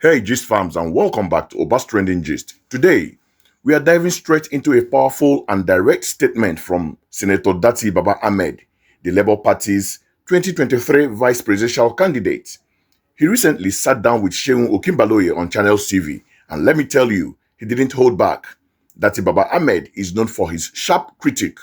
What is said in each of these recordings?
Hey Gist fams, and welcome back to Obas Trending Gist. Today, we are diving straight into a powerful and direct statement from Senator Datti Baba-Ahmed, the Labour Party's 2023 vice presidential candidate. He recently sat down with Seun Okinbaloye on Channels TV, and let me tell you, he didn't hold back. Datti Baba-Ahmed is known for his sharp critique,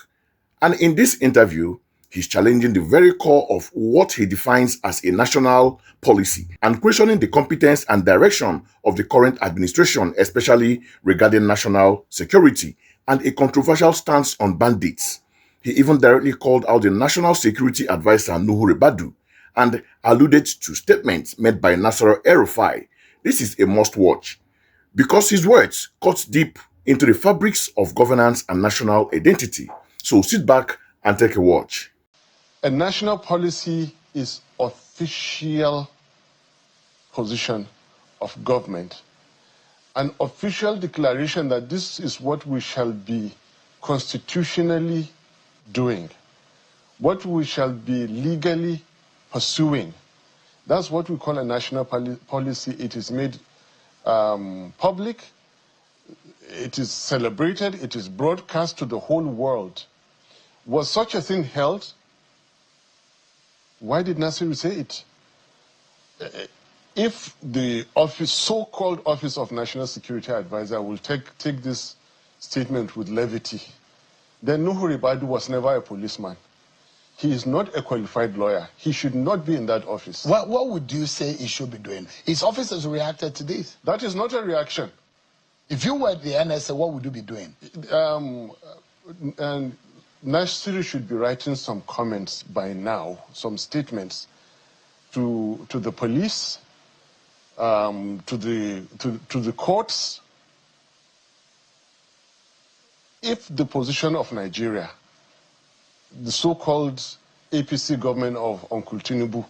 and in this interview, he's challenging the very core of what he defines as a national policy and questioning the competence and direction of the current administration, especially regarding national security and a controversial stance on bandits. He even directly called out the National Security Advisor Nuhu Ribadu and alluded to statements made by Nasir El-Rufai. This is a must-watch because his words cut deep into the fabrics of governance and national identity. So sit back and take a watch. A national policy is official position of government, an official declaration that this is what we shall be constitutionally doing, what we shall be legally pursuing. That's what we call a national policy. It is made public, it is celebrated, it is broadcast to the whole world. Was such a thing held? Why did Nasir say it? If the office, so-called Office of National Security Advisor will take this statement with levity, then Nuhu Ribadu was never a policeman. He is not a qualified lawyer. He should not be in that office. What would you say he should be doing? His office has reacted to this. That is not a reaction. If you were the NSA, what would you be doing? And Nasir should be writing some comments by now, some statements to the police, to the courts. If the position of Nigeria, the so-called APC government of Uncle Tinubu,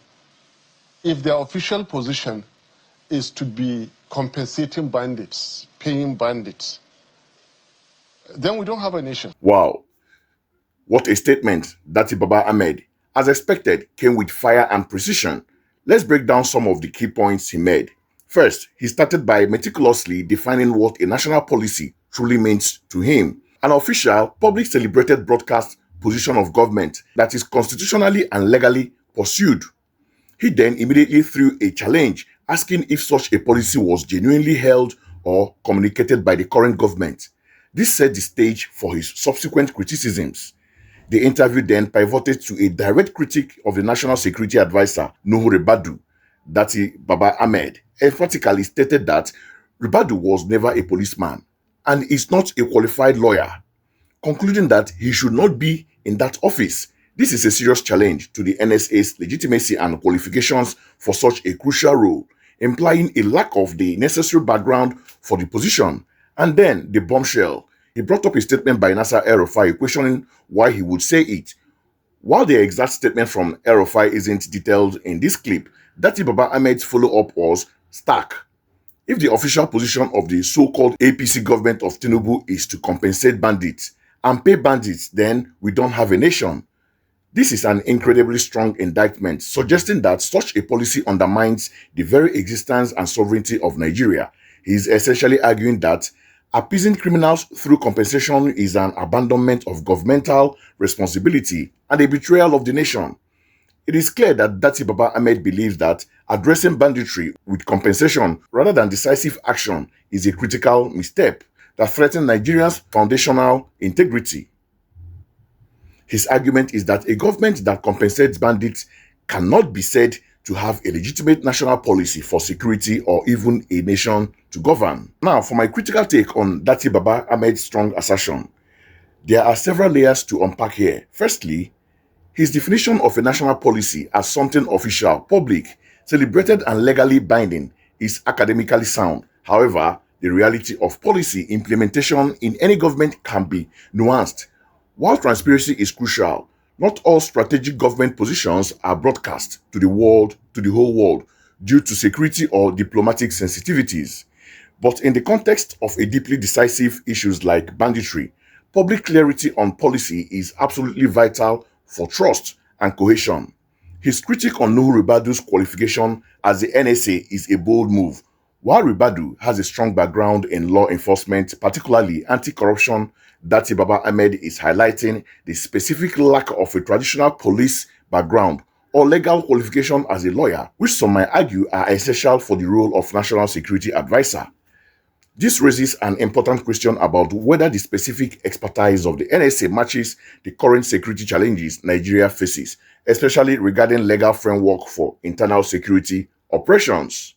if their official position is to be compensating bandits, paying bandits, then we don't have a nation. Wow. What a statement. Datti Baba-Ahmed, as expected, came with fire and precision. Let's break down some of the key points he made. First, he started by meticulously defining what a national policy truly means to him. An official, public celebrated broadcast position of government that is constitutionally and legally pursued. He then immediately threw a challenge, asking if such a policy was genuinely held or communicated by the current government. This set the stage for his subsequent criticisms. The interview then pivoted to a direct critique of the National Security Advisor, Nuhu Ribadu. Datti Baba-Ahmed emphatically stated that Ribadu was never a policeman and is not a qualified lawyer, concluding that he should not be in that office. This is a serious challenge to the NSA's legitimacy and qualifications for such a crucial role, implying a lack of the necessary background for the position. And then the bombshell. He brought up a statement by Nasir El-Rufai questioning why he would say it. While the exact statement from El-Rufai isn't detailed in this clip, Datti Baba-Ahmed's follow-up was stark. If the official position of the so-called APC government of Tinubu is to compensate bandits and pay bandits, then we don't have a nation. This is an incredibly strong indictment, suggesting that such a policy undermines the very existence and sovereignty of Nigeria. He is essentially arguing that appeasing criminals through compensation is an abandonment of governmental responsibility and a betrayal of the nation. It is clear that Datti Baba-Ahmed believes that addressing banditry with compensation rather than decisive action is a critical misstep that threatens Nigeria's foundational integrity. His argument is that a government that compensates bandits cannot be said to have a legitimate national policy for security or even a nation to govern. Now, for my critical take on Datti Baba-Ahmed's strong assertion, there are several layers to unpack here. Firstly, his definition of a national policy as something official, public, celebrated and legally binding is academically sound. However, the reality of policy implementation in any government can be nuanced. While transparency is crucial, not all strategic government positions are broadcast to the whole world, due to security or diplomatic sensitivities. But in the context of a deeply decisive issues like banditry, public clarity on policy is absolutely vital for trust and cohesion. His critique on Nuhu Ribadu's qualification as the NSA is a bold move, While Ribadu has a strong background in law enforcement, particularly anti-corruption, Datti Baba-Ahmed is highlighting the specific lack of a traditional police background or legal qualification as a lawyer, which some might argue are essential for the role of National Security Advisor. This raises an important question about whether the specific expertise of the NSA matches the current security challenges Nigeria faces, especially regarding legal framework for internal security operations.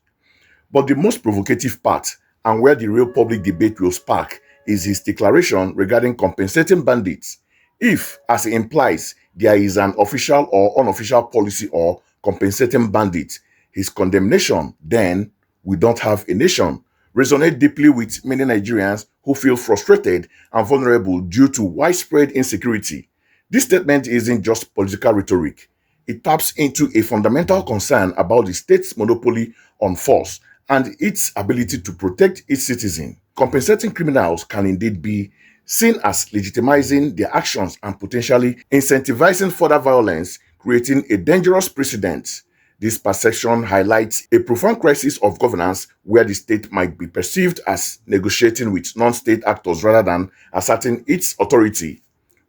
But the most provocative part, and where the real public debate will spark, is his declaration regarding compensating bandits. If, as he implies, there is an official or unofficial policy or compensating bandits, his condemnation, then we don't have a nation, resonate deeply with many Nigerians who feel frustrated and vulnerable due to widespread insecurity. This statement isn't just political rhetoric. It taps into a fundamental concern about the state's monopoly on force and its ability to protect its citizens. Compensating criminals can indeed be seen as legitimizing their actions and potentially incentivizing further violence, creating a dangerous precedent. This perception highlights a profound crisis of governance where the state might be perceived as negotiating with non-state actors rather than asserting its authority,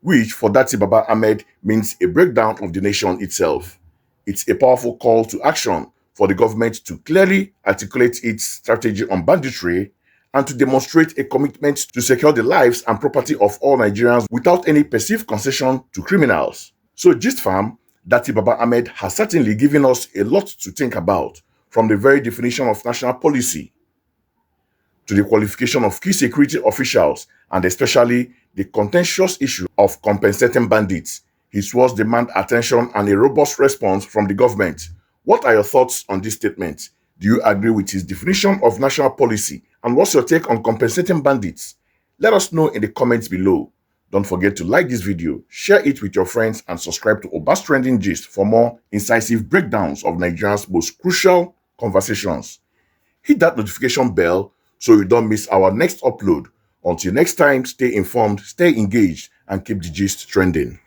which for Datti Baba-Ahmed means a breakdown of the nation itself. It's a powerful call to action for the government to clearly articulate its strategy on banditry and to demonstrate a commitment to secure the lives and property of all Nigerians without any perceived concession to criminals. So, Gist Fam, Datti Baba-Ahmed has certainly given us a lot to think about, from the very definition of national policy to the qualification of key security officials and especially the contentious issue of compensating bandits. His words demand attention and a robust response from the government. What are your thoughts on this statement? Do you agree with his definition of national policy? And what's your take on compensating bandits? Let us know in the comments below. Don't forget to like this video, share it with your friends, and subscribe to Obas Trending Gist for more incisive breakdowns of Nigeria's most crucial conversations. Hit that notification bell so you don't miss our next upload. Until next time, stay informed, stay engaged, and keep the gist trending.